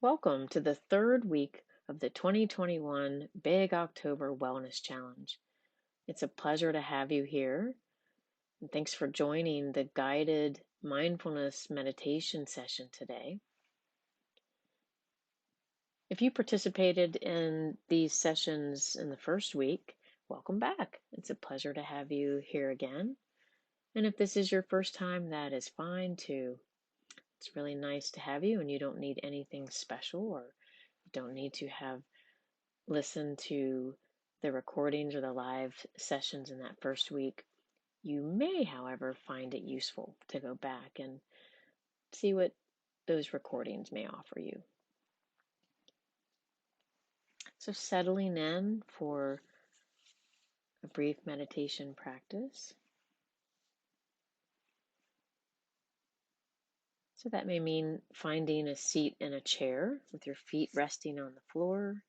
Welcome to the third week of the 2021 Big October Wellness Challenge. It's a pleasure to have you here, and thanks for joining the guided mindfulness meditation session today. If you participated in these sessions in the first week, welcome back. It's a pleasure to have you here again. And if this is your first time, that is fine too. It's really nice to have you, and you don't need anything special, or you don't need to have listen to the recordings or the live sessions in that first week. You may, however, find it useful to go back and see what those recordings may offer you. So, settling in for a brief meditation practice. So, that may mean finding a seat in a chair with your feet resting on the floor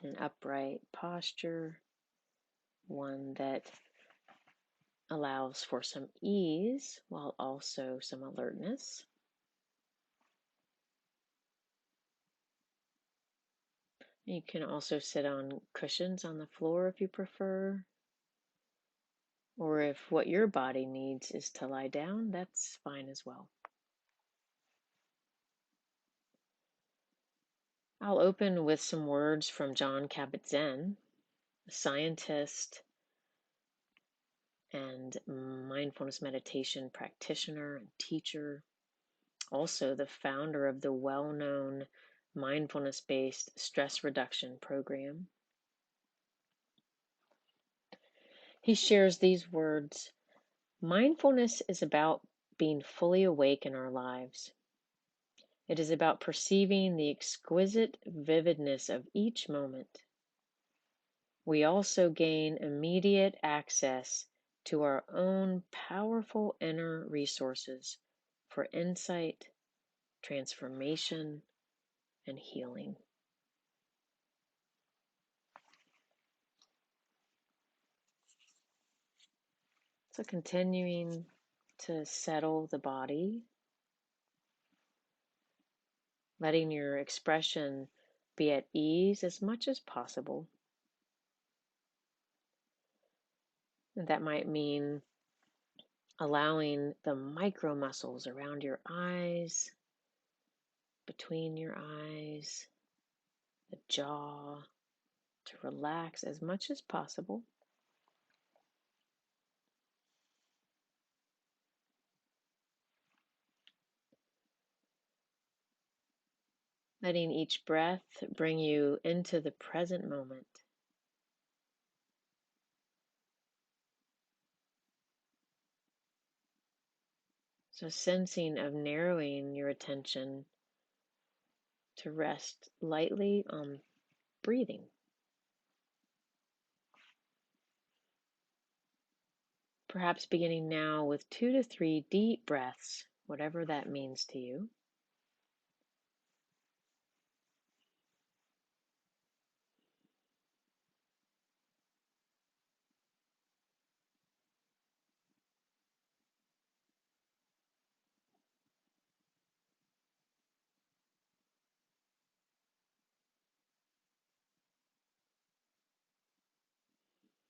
in an upright posture, one that allows for some ease while also some alertness. You can also sit on cushions on the floor if you prefer, or if what your body needs is to lie down, that's fine as well. I'll open with some words from Jon Kabat-Zinn, a scientist and mindfulness meditation practitioner and teacher, also the founder of the well-known mindfulness-based stress reduction program. He shares these words: mindfulness is about being fully awake in our lives. It is about perceiving the exquisite vividness of each moment. We also gain immediate access to our own powerful inner resources for insight, transformation, and healing. So, continuing to settle the body, letting your expression be at ease as much as possible. And that might mean allowing the micro muscles around your eyes, between your eyes, the jaw, to relax as much as possible. Letting each breath bring you into the present moment. So, sensing of narrowing your attention to rest lightly on breathing. Perhaps beginning now with 2 to 3 deep breaths, whatever that means to you.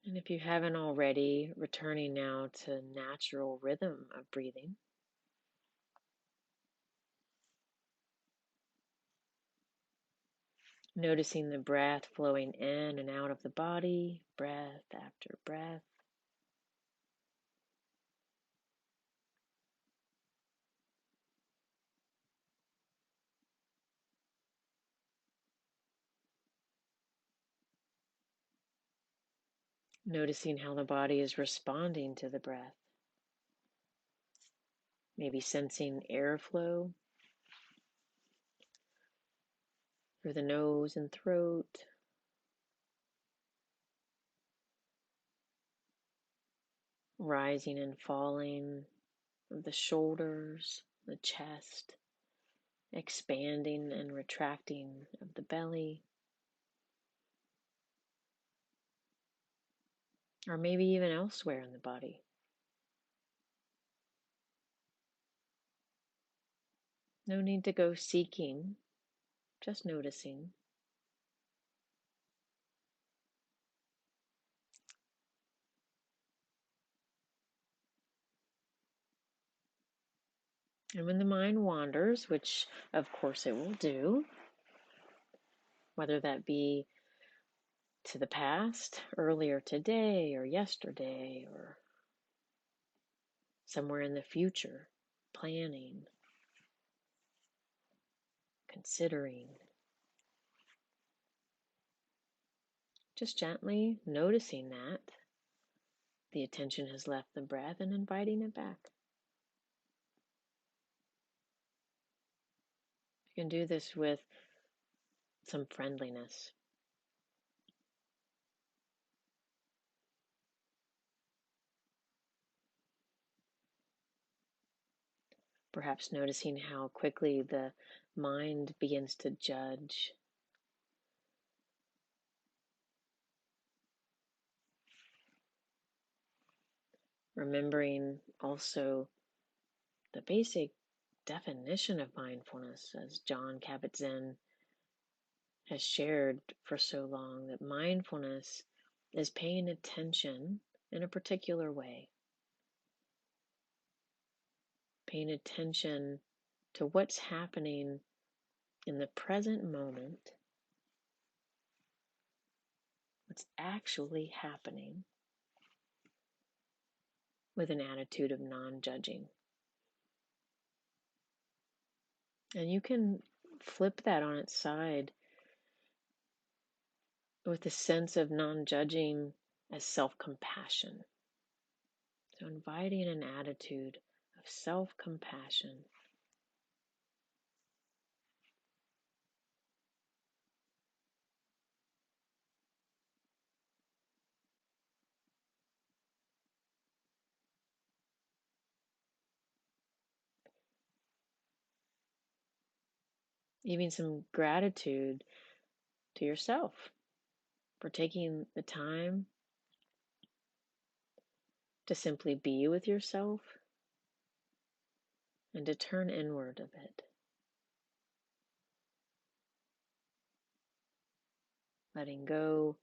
And if you haven't already, returning now to natural rhythm of breathing. Noticing the breath flowing in and out of the body, breath after breath. Noticing how the body is responding to the breath. Maybe sensing airflow through the nose and throat. Rising and falling of the shoulders, the chest. Expanding and retracting of the belly. Or maybe even elsewhere in the body. No need to go seeking, just noticing. And when the mind wanders, which of course it will do, whether that be to the past, earlier today, or yesterday, or somewhere in the future, planning, considering, just gently noticing that the attention has left the breath and inviting it back. You can do this with some friendliness. Perhaps noticing how quickly the mind begins to judge. Remembering also the basic definition of mindfulness, as John Kabat-Zinn has shared for so long, that mindfulness is paying attention in a particular way, paying attention to what's happening in the present moment, what's actually happening, with an attitude of non-judging. And you can flip that on its side with a sense of non-judging as self-compassion. So inviting an attitude of self-compassion. Even some gratitude to yourself for taking the time to simply be with yourself and to turn inward a bit, letting go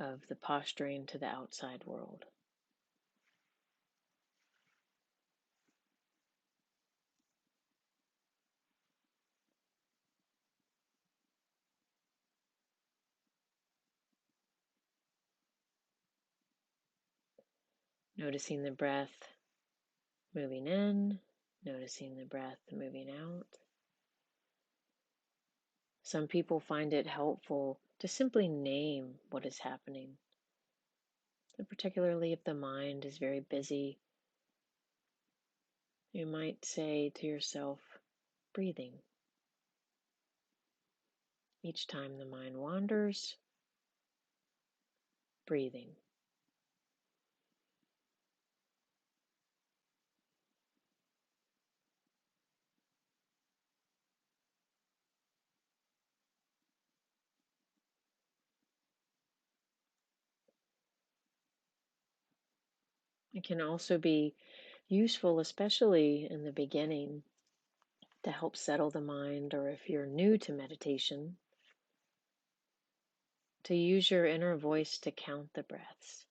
of the posturing to the outside world. Noticing the breath moving in, noticing the breath moving out. Some people find it helpful to simply name what is happening, and particularly if the mind is very busy. You might say to yourself, breathing. Each time the mind wanders, breathing. It can also be useful, especially in the beginning, to help settle the mind, or if you're new to meditation, to use your inner voice to count the breaths.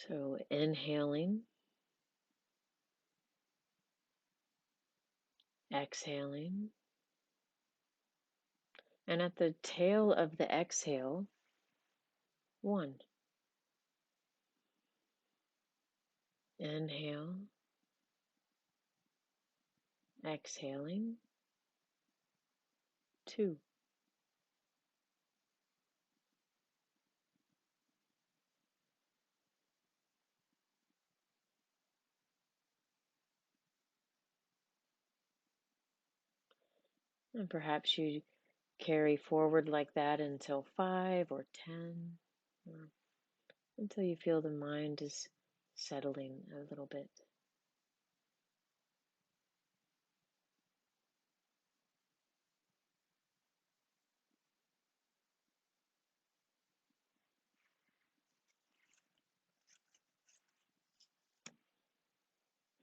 So inhaling, exhaling, and at the tail of the exhale, 1. Inhale, exhaling, 2. And perhaps you carry forward like that until 5 or 10, or until you feel the mind is settling a little bit.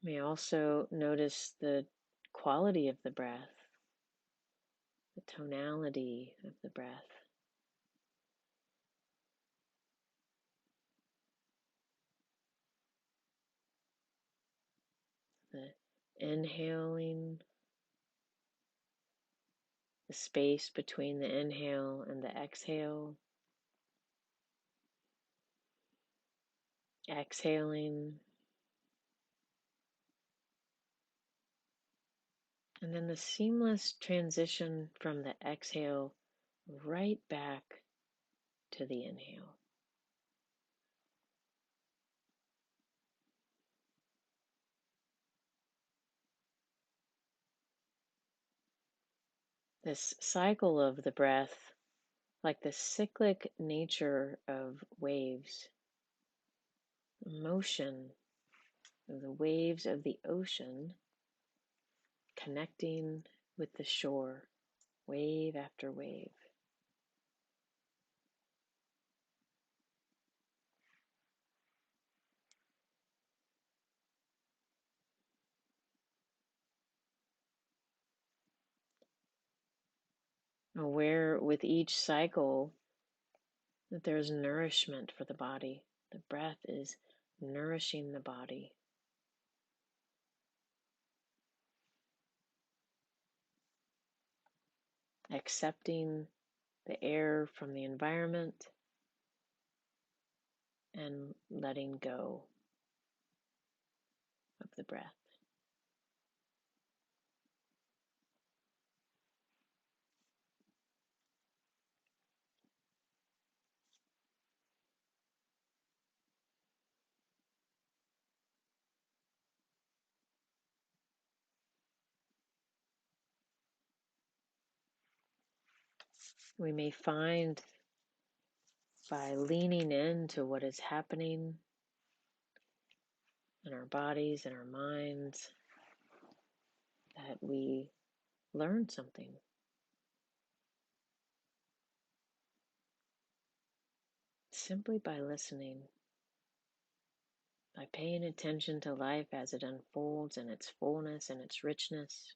You may also notice the quality of the breath, the tonality of the breath, the inhaling, the space between the inhale and the exhale, exhaling, and then the seamless transition from the exhale right back to the inhale. This cycle of the breath, like the cyclic nature of waves, motion of the waves of the ocean connecting with the shore, wave after wave. Aware with each cycle that there's nourishment for the body. The breath is nourishing the body. Accepting the air from the environment and letting go of the breath. We may find by leaning into what is happening in our bodies and our minds that we learn something. Simply by listening, by paying attention to life as it unfolds in its fullness and its richness.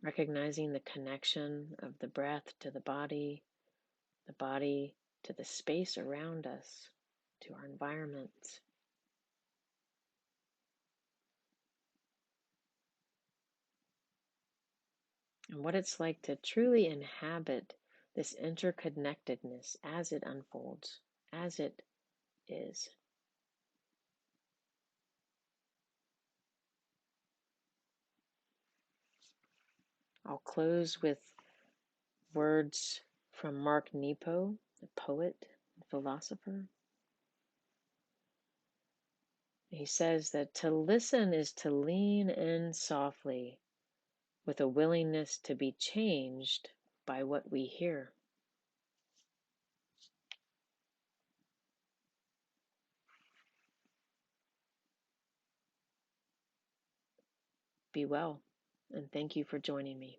Recognizing the connection of the breath to the body to the space around us, to our environment. And what it's like to truly inhabit this interconnectedness as it unfolds, as it is. I'll close with words from Mark Nepo, the poet and philosopher. He says that to listen is to lean in softly with a willingness to be changed by what we hear. Be well, and thank you for joining me.